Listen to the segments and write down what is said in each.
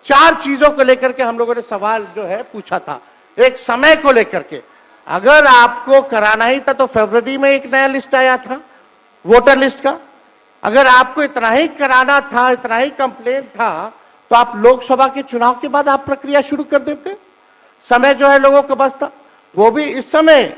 4 चीजों को लेकर के हम लोगों ने सवाल जो है पूछा था। एक समय को लेकर के, अगर आपको कराना ही था तो फरवरी में एक नया लिस्ट आया था वोटर लिस्ट का। अगर आपको इतना ही कराना था, इतना ही कंप्लेंट था, तो आप लोकसभा के चुनाव के बाद आप प्रक्रिया शुरू कर देते। समय जो है लोगों को बस था, वो भी इस समय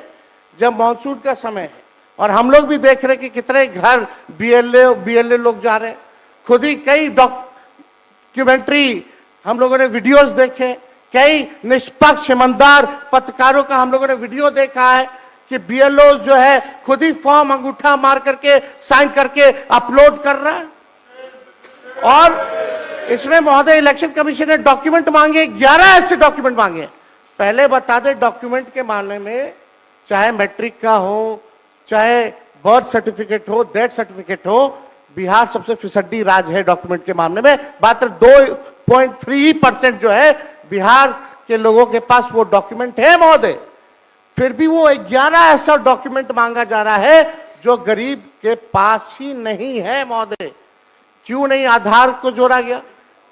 जब मानसून का समय है और हम लोग भी देख रहे हैं कि कितने घर बीएलए लोग जा रहे हैं। खुद ही कई डॉक्यूमेंट्री हम लोगों ने वीडियोस देखे, कई निष्पक्ष ईमानदार पत्रकारों का हम लोगों ने वीडियो देखा है कि बीएलओ जो है खुद ही फॉर्म अंगूठा मार करके साइन करके अपलोड कर रहा है। और इसमें महोदय इलेक्शन कमीशन ने डॉक्यूमेंट मांगे, 11 ऐसे डॉक्यूमेंट मांगे। पहले बता दें, डॉक्यूमेंट के मामले में चाहे मैट्रिक का हो, चाहे बर्थ सर्टिफिकेट हो, डेथ सर्टिफिकेट हो, बिहार सबसे फिसड्डी राज्य है डॉक्यूमेंट के मामले में। मात्र 2.3% जो है बिहार के लोगों के पास वो डॉक्यूमेंट है महोदय। फिर भी वो 11 ऐसा डॉक्यूमेंट मांगा जा रहा है जो गरीब के पास ही नहीं है महोदय। क्यों नहीं आधार को जोड़ा गया?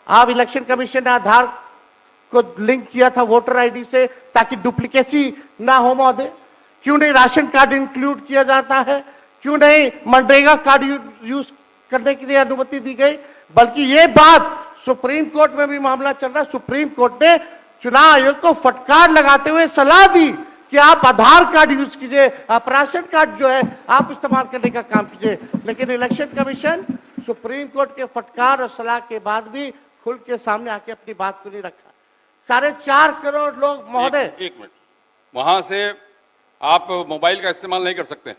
आप इलेक्शन कमीशन ने आधार को लिंक किया था वोटर आईडी से ताकि डुप्लीकेसी ना हो महोदय। क्यों नहीं राशन कार्ड इंक्लूड किया जाता है? क्यों नहीं मनरेगा कार्ड यूज करने के लिए अनुमति दी गई? बल्कि ये बात सुप्रीम कोर्ट में भी मामला चल रहा है। सुप्रीम कोर्ट ने चुनाव आयोग को फटकार लगाते हुए सलाह दी कि आप आधार कार्ड यूज कीजिए, आप राशन कार्ड जो है आप इस्तेमाल करने का काम कीजिए। लेकिन इलेक्शन कमीशन सुप्रीम कोर्ट के फटकार और सलाह के बाद भी खुल के सामने आके अपनी बात को नहीं रखा। 4.5 करोड़ लोग महोदय। एक मिनट, वहां से आप मोबाइल का इस्तेमाल नहीं कर सकते।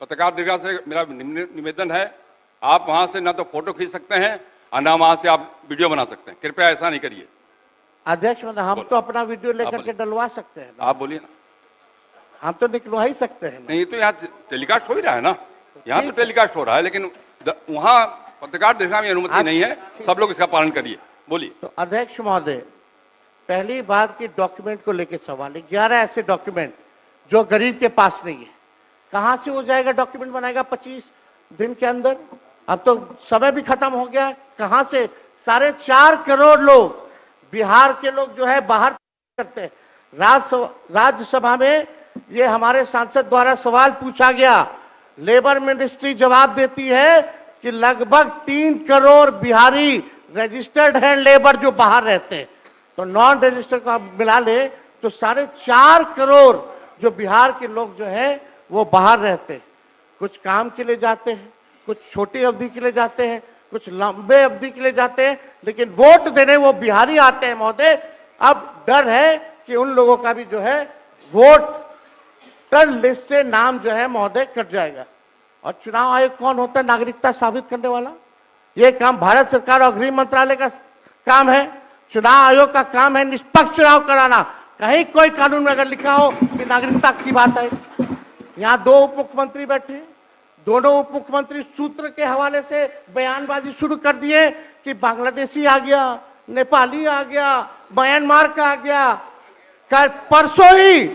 पत्रकार दीर्घा से मेरा निवेदन है, आप वहां से ना तो फोटो खींच सकते हैं और ना वहां से आप वीडियो बना सकते हैं। कृपया ऐसा नहीं करिए। अध्यक्ष महोदय, हम तो अपना वीडियो लेकर के डलवा सकते हैं। आप बोलिए ना। हम तो निकलवा ही सकते हैं। नहीं तो यहाँ टेलीकास्ट हो ही रहा है ना, यहाँ तो टेलीकास्ट हो रहा है, लेकिन वहाँ पत्रकार दीर्घा में अनुमति नहीं है। सब लोग इसका पालन करिए। बोलिए। तो अध्यक्ष महोदय, पहली बात की डॉक्यूमेंट को लेकर सवाल है। 11 ऐसे डॉक्यूमेंट जो गरीब के पास नहीं है, कहां से हो जाएगा? डॉक्यूमेंट बनाएगा 25 दिन के अंदर? अब तो समय भी खत्म हो गया। कहां से 4.5 करोड़ लोग बिहार के लोग जो है बाहर करते हैं। राज्यसभा में ये हमारे सांसद द्वारा सवाल पूछा गया। लेबर मिनिस्ट्री जवाब देती है कि लगभग 3 करोड़ बिहारी रजिस्टर्ड हैं लेबर जो बाहर रहते हैं। तो नॉन रजिस्टर्ड को आप मिला ले तो 4.5 करोड़ जो बिहार के लोग जो हैं वो बाहर रहते हैं। कुछ काम के लिए जाते हैं, कुछ छोटी अवधि के लिए जाते हैं, कुछ लंबे अवधि के लिए जाते हैं, लेकिन वोट देने वो बिहारी आते हैं महोदय। अब डर है कि उन लोगों का भी जो है वोटर लिस्ट से नाम जो है महोदय कट जाएगा। और चुनाव आयोग कौन होता है? नागरिकता साबित करने वाला। ये काम भारत सरकार और गृह मंत्रालय का काम है। चुनाव आयोग का काम है निष्पक्ष चुनाव कराना। कहीं कोई कानून में अगर लिखा हो कि नागरिकता की बात है। यहाँ 2 उप मुख्यमंत्री बैठे हैं, दोनों उप मुख्यमंत्री सूत्र के हवाले से बयानबाजी शुरू कर दिए कि बांग्लादेशी आ गया, नेपाली आ गया, म्यांमार का आ गया। कल परसों ही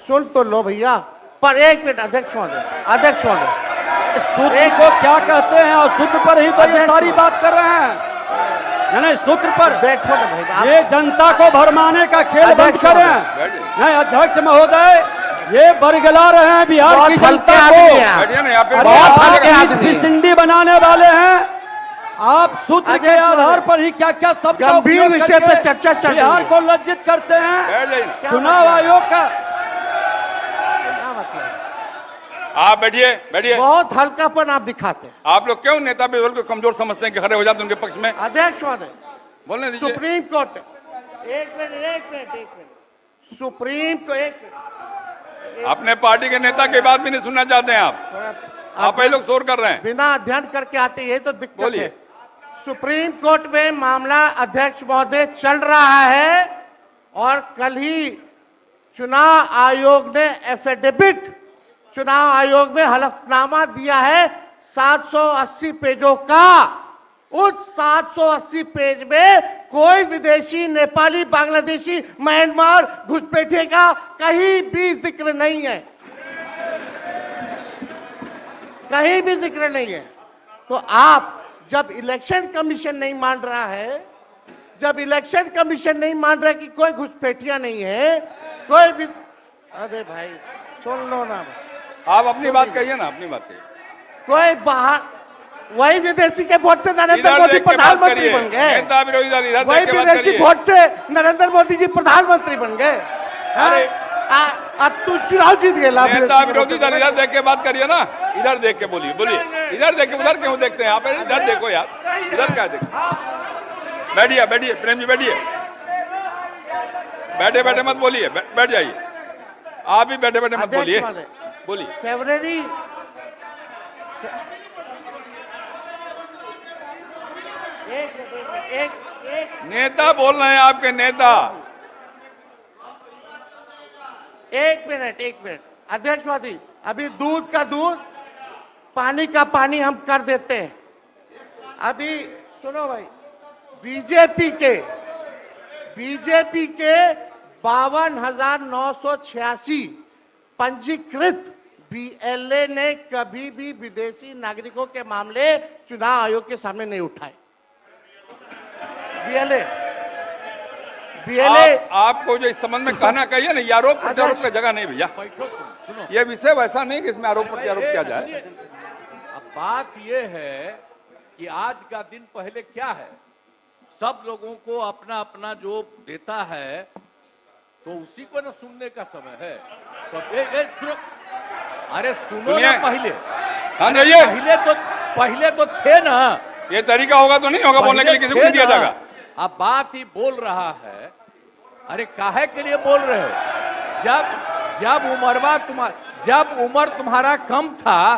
सुन तो लो भैया, पर एक मिनट अध्यक्ष महोदय, सूत्र को क्या कहते हैं? और सूत्र पर ही तो ये सारी बात कर रहे हैं। नहीं, सूत्र पर बैठो ना भाई। ये जनता को भरमाने का खेल बंद करें। नहीं अध्यक्ष महोदय, ये बरगला रहे हैं बिहार की जनता को। सिंडी बनाने वाले हैं आप। सूत्र के आधार पर ही क्या क्या सब गंभीर विषय पर चर्चा चल रही है। बिहार को लज्जित करते हैं। चुनाव आयोग का आप बैठिए। बहुत हल्कापन आप दिखाते हैं। आप लोग क्यों नेता विरोध को कमजोर समझते हैं कि खड़े हो जाते हैं उनके पक्ष में? अध्यक्ष महोदय, बोलने दीजिए। सुप्रीम कोर्ट एक मिनट सुप्रीम को एक मिनट। अपने पार्टी के नेता की बात भी नहीं सुनना चाहते हैं आप ही लोग शोर कर रहे हैं। बिना अध्ययन करके आते ये तो दिक्कत बोलिए। है। सुप्रीम कोर्ट में मामला अध्यक्ष महोदय चल रहा है और कल ही चुनाव आयोग ने एफिडेविट, चुनाव आयोग में हलफनामा दिया है 780 पेजों का। उस 780 पेज में कोई विदेशी, नेपाली, बांग्लादेशी, म्यांमार, घुसपैठिए का कहीं भी जिक्र नहीं है, कहीं भी जिक्र नहीं है। तो आप जब इलेक्शन कमीशन नहीं मान रहा है, जब इलेक्शन कमीशन नहीं मान रहा कि कोई घुसपैठिया नहीं है, कोई भी, अरे भाई सुन लो ना, आप अपनी बात कहिए ना, अपनी बात कहिए। कोई बाहर, वही विदेशी के वोट से नरेंद्र इधर मोदी देख के बात प्रधानमंत्री करिए। बन गए। नेता विरोधी दल इधर वही देख के बात विदेशी करिए। वोट से नरेंद्र मोदी जी प्रधानमंत्री बन गए। अरे अब तू चुनाव जीत गए। नेता विरोधी दल इधर देख के बात करिए ना, इधर देख के बोलिए, बोलिए। इधर देख के, उधर क्यों देखते हैं आप? इधर देखो यार, इधर क्या देखो। बैठिए, बैठिए प्रेम जी, बैठिए। बैठे बैठे मत बोलिए, बैठ जाइए। आप भी बैठे बैठे मत बोलिए, बोलिए। फरवरी एक नेता बोल रहे हैं, आपके नेता। एक मिनट अध्यक्षवादी, अभी दूध का दूध, पानी का पानी हम कर देते हैं। अभी सुनो भाई, बीजेपी के 52,986 पंजीकृत बीएलए ने कभी भी विदेशी नागरिकों के मामले चुनाव आयोग के सामने नहीं उठाए। बीएलए आपको जो इस संबंध में कहना कहिए ना, ये आरोप प्रत्यारोप का जगह नहीं भैया। ये विषय वैसा नहीं कि इसमें आरोप प्रत्यारोप किया जाए। अब बात ये है कि आज का दिन पहले क्या है, सब लोगों को अपना अपना जो देता है तो उसी को ना सुनने का समय है। तो सुनो, अरे सुनो ना पहले। हाँ जाइए। पहले तो थे ना। ये तरीका होगा तो नहीं होगा बोलने के लिए, किसी को नहीं दिया जाएगा। अब बात ही बोल रहा है। अरे काहे के लिए बोल रहे हो? जब उम्र तुम्हारा कम था,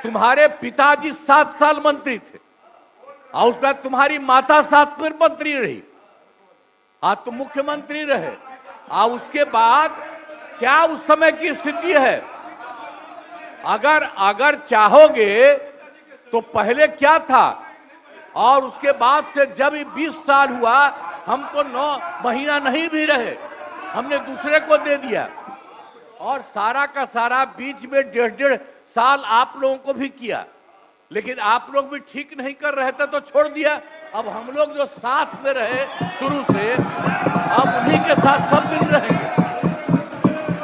तुम्हारे पिताजी 7 साल मंत्री थे और उसके बाद तुम्हारी माता 7 फिर मंत्री रही, आज तुम मुख्यमंत्री रहे। और उसके बाद क्या उस समय की स्थिति है? अगर चाहोगे तो पहले क्या था और उसके बाद से जब 20 साल हुआ, हम तो 9 महीना नहीं भी रहे, हमने दूसरे को दे दिया। और सारा का सारा बीच में 1.5 साल आप लोगों को भी किया, लेकिन आप लोग भी ठीक नहीं कर रहे थे तो छोड़ दिया। अब हम लोग जो साथ में रहे शुरू से, अब उन्हीं के साथ सब दिन रहेंगे।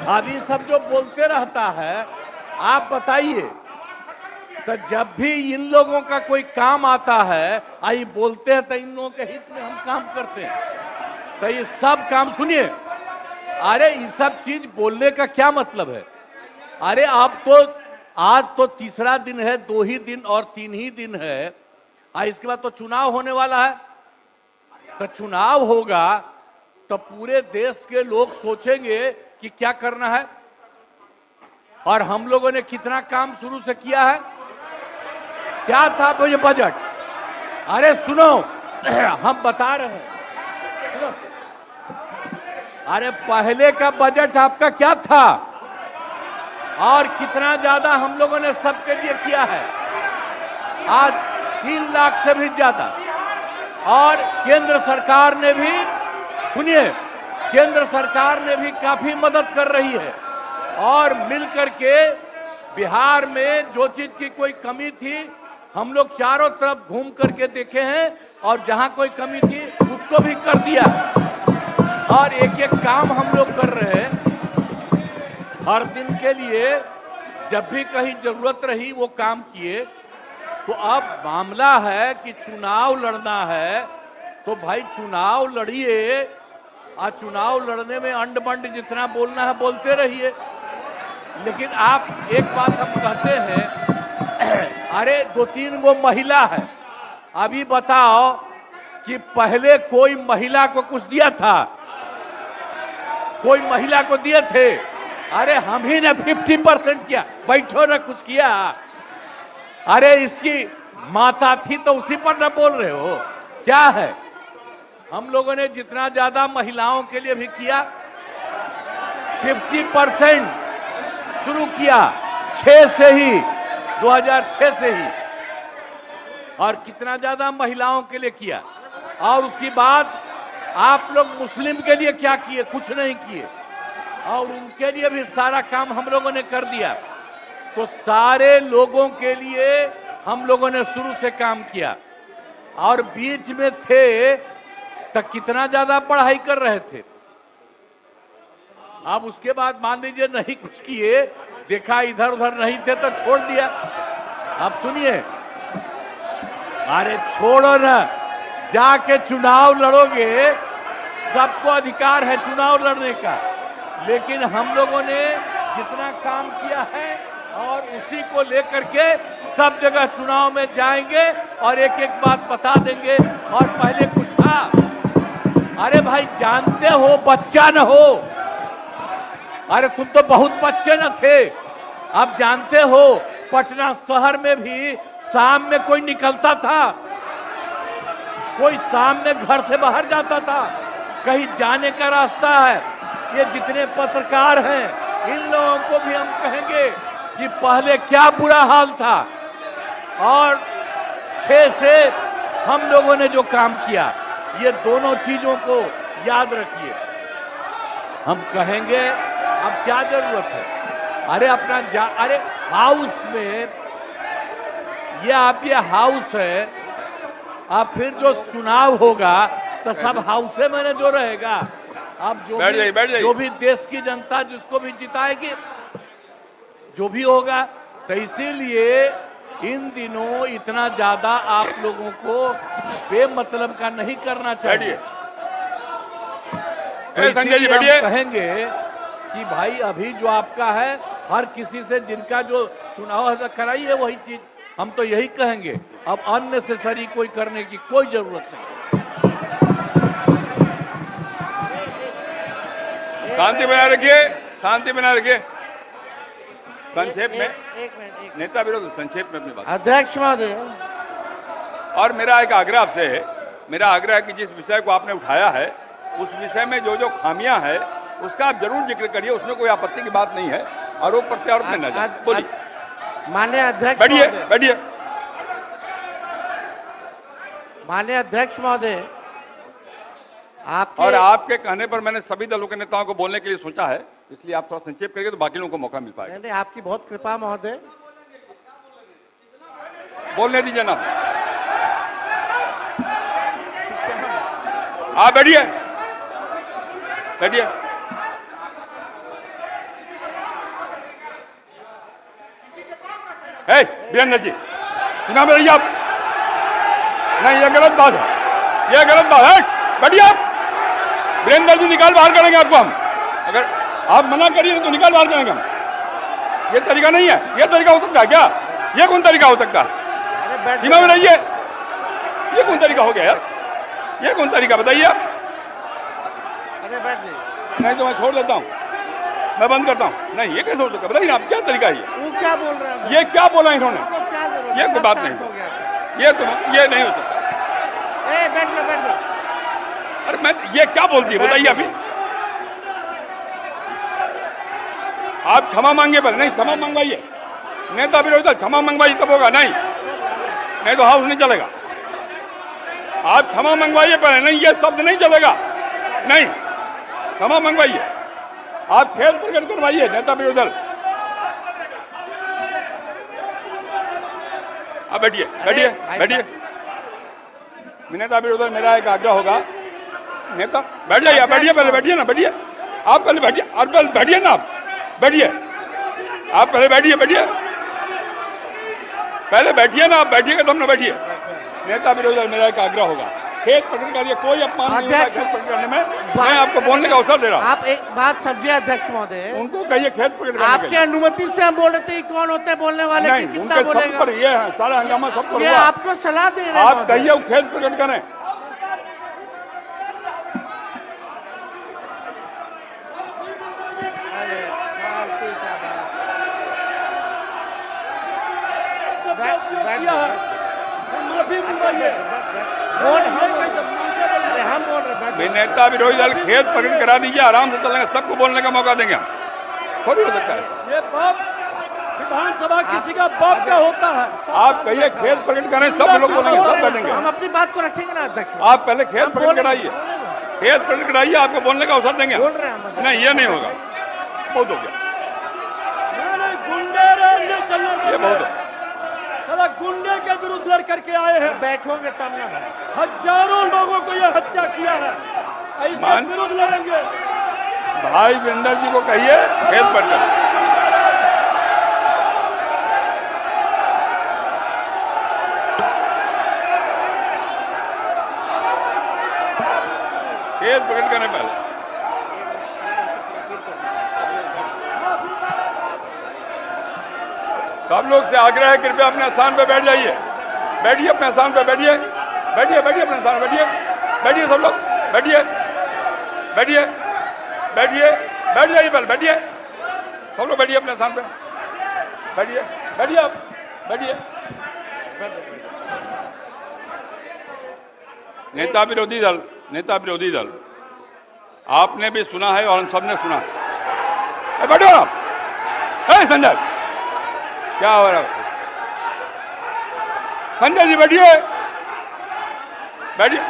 अब ये सब जो बोलते रहता है, आप बताइए, तो जब भी इन लोगों का कोई काम आता है, आई बोलते हैं तो इन लोगों के हित में हम काम करते हैं। तो ये सब काम सुनिए, अरे ये सब चीज बोलने का क्या मतलब है? अरे आप तो आज तो तीसरा दिन है, 2 ही दिन और 3 ही दिन है, इसके बाद तो चुनाव होने वाला है। तो चुनाव होगा तो पूरे देश के लोग सोचेंगे कि क्या करना है, और हम लोगों ने कितना काम शुरू से किया है। क्या था वो ये बजट? अरे सुनो, हम बता रहे हैं, सुनो। अरे पहले का बजट आपका क्या था और कितना ज्यादा हम लोगों ने सबके लिए किया है? आज 3 लाख से भी ज्यादा। और केंद्र सरकार ने भी, सुनिए, केंद्र सरकार ने भी काफी मदद कर रही है। और मिलकर के बिहार में जो चीज की कोई कमी थी, हम लोग चारों तरफ घूम करके देखे हैं, और जहां कोई कमी थी उसको भी कर दिया। और एक एक काम हम लोग कर रहे हैं हर दिन के लिए। जब भी कहीं जरूरत रही वो काम किए। तो अब मामला है कि चुनाव लड़ना है, तो भाई चुनाव लड़िए, और चुनाव लड़ने में अंड बंड जितना बोलना है बोलते रहिए। लेकिन आप एक बात हम कहते हैं, अरे 2-3 वो महिला है, अभी बताओ कि पहले कोई महिला को कुछ दिया था? कोई महिला को दिए थे? अरे हम ही ने 50% किया। बैठो ना, कुछ किया? अरे इसकी माता थी तो उसी पर ना बोल रहे हो? क्या है? हम लोगों ने जितना ज्यादा महिलाओं के लिए भी किया, 50% शुरू किया 6 से ही, 2006 से ही। और कितना ज्यादा महिलाओं के लिए किया। और उसके बाद आप लोग मुस्लिम के लिए क्या किए? कुछ नहीं किए। और उनके लिए भी सारा काम हम लोगों ने कर दिया। तो सारे लोगों के लिए हम लोगों ने शुरू से काम किया। और बीच में थे तक कितना ज्यादा पढ़ाई कर रहे थे। अब उसके बाद मान लीजिए नहीं कुछ किए, देखा इधर उधर नहीं थे तो छोड़ दिया। अब सुनिए, अरे छोड़ो ना, जाके चुनाव लड़ोगे, सबको अधिकार है चुनाव लड़ने का, लेकिन हम लोगों ने जितना काम किया है और उसी को लेकर के सब जगह चुनाव में जाएंगे और एक एक बात बता देंगे। और पहले कुछ था, अरे भाई जानते हो बच्चा न हो, अरे तुम तो बहुत बच्चे न थे। अब जानते हो पटना शहर में भी शाम में कोई निकलता था, कोई शाम में घर से बाहर जाता था, कहीं जाने का रास्ता है। ये जितने पत्रकार हैं इन लोगों को भी हम कहेंगे कि पहले क्या बुरा हाल था और 6 से हम लोगों ने जो काम किया, ये दोनों चीजों को याद रखिए। हम कहेंगे अब क्या जरूरत है, अरे अपना अरे हाउस में ये हाउस है, अब फिर जो चुनाव होगा तो सब हाउसे में जो रहेगा। अब जो भी देश की जनता जिसको भी जिताएगी, जो भी होगा, तो इसीलिए इन दिनों इतना ज्यादा आप लोगों को बेमतलब का नहीं करना चाहिए। तो संजय जी हम कहेंगे कि भाई अभी जो आपका है, हर किसी से जिनका जो चुनाव कराइए वही चीज, हम तो यही कहेंगे। अब अननेसेसरी कोई करने की कोई जरूरत नहीं। शांति बनाए रखिए, शांति बनाए रखिए। संक्षेप में एक मिनट नेता विरोध, संक्षेप में अपनी बात। अध्यक्ष महोदय, और मेरा एक आग्रह आपसे है, मेरा आग्रह है कि जिस विषय को आपने उठाया है उस विषय में जो जो खामियां है उसका आप जरूर जिक्र करिए, उसमें कोई आपत्ति की बात नहीं है। आरोप प्रत्यारोप में न जाए। बोलिए माननीय अध्यक्ष बैठिए महोदय, बैठिए। माननीय अध्यक्ष महोदय, और आपके कहने पर मैंने सभी दलों के नेताओं को बोलने के लिए सोचा है, इसलिए आप थोड़ा संक्षेप करेंगे तो बाकी लोगों को मौका मिल पाएगा। नहीं, आपकी बहुत कृपा महोदय। बोलने दीजिए ना, आप बैठिए बैठिए। वीरेंद्र जी सुना में रहिए आप। नहीं, ये गलत बात है, ये गलत बात है। बैठिए आप। वीरेंद्र जी निकाल बाहर करेंगे आपको हम, अगर आप मना करिए तो निकाल बाहर करेंगे हम। ये तरीका नहीं है, ये तरीका हो सकता है क्या? ये कौन तरीका हो सकता है? सीमा में रहिए। ये कौन तरीका हो गया यार? ये कौन तरीका बताइए आप? अरे बैठ जाइए। नहीं तो मैं छोड़ देता हूँ, मैं बंद करता हूँ। नहीं, ये कैसे हो सकता है? बताइए आप, क्या तरीका है ये? वो क्या बोल रहे हैं? ये क्या बोला इन्होंने? क्या जरूरत? ये कोई बात नहीं, ये नहीं हो सकता। बैठ लो। अरे मैं, ये क्या बोलती है बताइए अभी? आप क्षमा मांगे पर नहीं, क्षमा मंगवाइए। नेता विरोधी क्षमा मंगवाइए तब होगा, नहीं तो हाउस नहीं चलेगा। आप क्षमा मंगवाइए पर नहीं, ये शब्द नहीं चलेगा। नहीं, क्षमा मंगवाइए। आप खेल प्रकट करवाइए नेता विरोधी दल। आप बैठिए बैठिए बैठिए। नेता विरोधी दल, मेरा एक आग्रह होगा, नेता बैठ जाइए, बैठिए, पहले बैठिए ना, बैठिए आप, पहले बैठिए, और पहले बैठिए ना आप, बैठिए आप, पहले बैठिए पहले बैठिए ना आप, बैठिएगा तब ना बैठिए। नेता विरोधी दल, मेरा एक आग्रह होगा, खेत प्रकट करिए, कोई अपमान नहीं होगा खेत प्रकट करने में। मैं आपको बोलने का अवसर दे रहा हूँ। आप एक बात समझिए अध्यक्ष महोदय, उनको कहिए खेत प्रकट करने आपकी अनुमति से हम बोल रहे थे, कौन होते हैं बोलने वाले? नहीं, उनके सब पर ये है, सारा हंगामा सब पर ये हुआ। आपको सलाह दे रहे हैं। आप कहिए खेत प्रकट करें। नेता विरोधी दल खेत प्रकट करा दीजिए, आराम से चलेंगे, सबको बोलने का मौका देंगे हम। थोड़ी हो सकता है ये बाप विधानसभा किसी का बाप का होता है। आप कहिए खेत प्रकट करें, सब लोग बोलेंगे, सब बैठेंगे। हम अपनी बात को रखेंगे ना अध्यक्ष। आप पहले खेत प्रकट कराइए, खेत प्रकट कराइए, आपको बोलने का अवसर देंगे। बोल रहे हैं हम। नहीं, ये नहीं होगा, बहुत हो गया, गुंडे ये बहुत है। बड़ा गुंडे के विरुद्ध लड़ करके आए हैं। बैठोगे तब ना भाई। हजारों लोगों को यह हत्या किया है, ऐसे विरुद्ध लड़ेंगे। भाई वीरेंद्र जी को कहिए खेत पर चलो। खेत पकड़ करने पहले सब लोग से आग्रह है, कृपया अपने स्थान पे बैठ जाइए। बैठिए अपने स्थान पे, बैठिए बैठिए बैठिए अपने स्थान पे बैठिए। बैठिए सब लोग, बैठिए बैठिए बैठिए बैठ जाइए पहले, बैठिए सब लोग, बैठिए अपने स्थान पे, बैठिए बैठिए आप बैठिए। नेता विरोधी दल आपने भी सुना है और हम सब ने सुना है। बैठो आप। संजय क्या हो रहा है? संजय जी बैठिए बैठिए।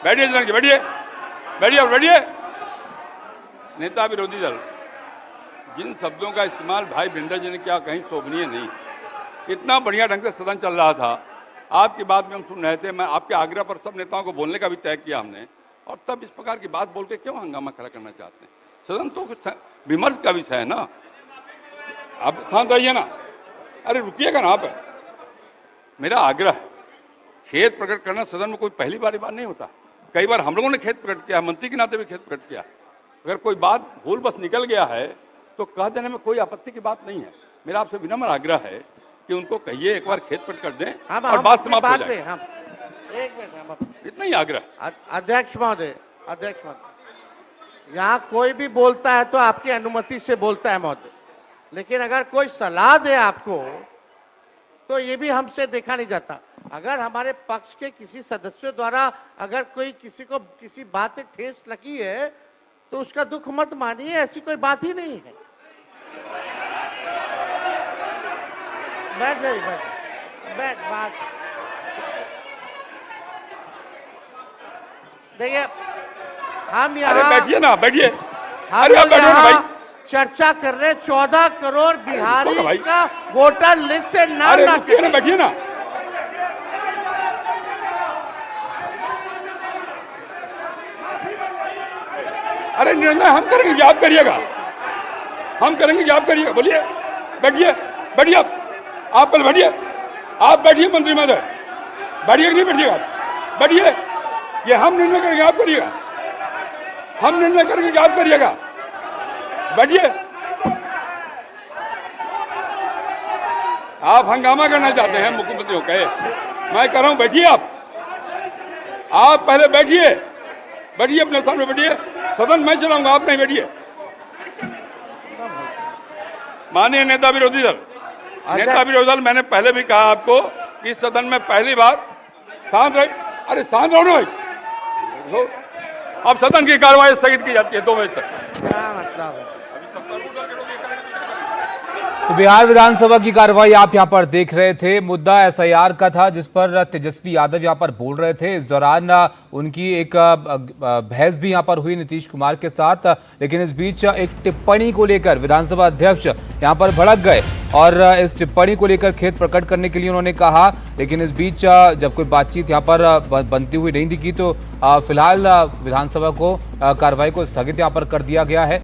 बैठिए जनक जी, बैठिए बैठिए बैठिए। नेता विरोधी दल, जिन शब्दों का इस्तेमाल भाई भिंडर जी ने किया कहीं शोभनीय नहीं। इतना बढ़िया ढंग से सदन चल रहा था, आपकी बात में हम सुन रहे थे। मैं आपके आग्रह पर सब नेताओं को बोलने का भी तय किया हमने, और तब इस प्रकार की बात बोल के क्यों हंगामा खड़ा करना चाहते हैं? सदन तो कुछ विमर्श का विषय है ना। आप शांत रहिए ना। अरे रुकिएगा ना आप। मेरा आग्रह है, खेद प्रकट करना सदन में कोई पहली बार नहीं होता। कई बार हम लोगों ने खेद प्रकट किया, मंत्री के नाते भी खेद प्रकट किया। अगर कोई बात भूल बस निकल गया है तो कह देने में कोई आपत्ति की बात नहीं है। मेरा आपसे विनम्र आग्रह है कि उनको कहिए एक बार खेद प्रकट कर दें और बात समाप्त हो जाए। एक मिनट, इतना ही आग्रह। अध्यक्ष महोदय, यहाँ कोई भी बोलता है तो आपकी अनुमति से बोलता है महोदय, लेकिन अगर कोई सलाह दे आपको तो ये भी हमसे देखा नहीं जाता। अगर हमारे पक्ष के किसी सदस्यों द्वारा अगर कोई किसी को किसी बात से ठेस लगी है तो उसका दुख मत मानिए, ऐसी कोई बात ही नहीं है। बैठ बात देखिए, हम यहाँ बैठिए ना, बैठिए। हम अरे आप बैठो ना भाई। चर्चा कर रहे 14 करोड़ बिहारी भाई। का वोटर लिस्ट से नाम अरे ना रुकिए ना, बैठिए ना। अरे निर्णय हम करेंगे, याद करिएगा, हम करेंगे, याद करिएगा। बोलिए, बैठिए बैठिए आप पहले बैठिए। आप बैठिए मंत्री महोदय, बैठिए कि नहीं बैठिएगा? बैठिए। ये हम निर्णय करेंगे, आप करिएगा। हम निर्णय करेंगे, याद करिएगा। बैठिए। आप हंगामा करना चाहते हैं मुख्यमंत्री को कहे, मैं कह रहा हूं बैठिए आप पहले बैठिए अपने सामने बैठिए। सदन मैं चलाऊंगा, आप नहीं, बैठिए। माननीय नेता विरोधी दल, मैंने पहले भी कहा आपको कि इस सदन में पहली बार शांत रहे। अरे शांत रहो ना भाई। अब सदन की कार्रवाई स्थगित की जाती है 2 बजे तक। क्या मतलब है? तो बिहार विधानसभा की कार्रवाई आप यहां पर देख रहे थे। मुद्दा एसआईआर का था, जिस पर तेजस्वी यादव यहां पर बोल रहे थे। इस दौरान उनकी एक बहस भी यहां पर हुई नीतीश कुमार के साथ, लेकिन इस बीच एक टिप्पणी को लेकर विधानसभा अध्यक्ष यहां पर भड़क गए और इस टिप्पणी को लेकर खेद प्रकट करने के लिए उन्होंने कहा। लेकिन इस बीच जब कोई बातचीत यहां पर बनती हुई नहीं दिखी तो फिलहाल विधानसभा को कार्रवाई को स्थगित यहां पर कर दिया गया है।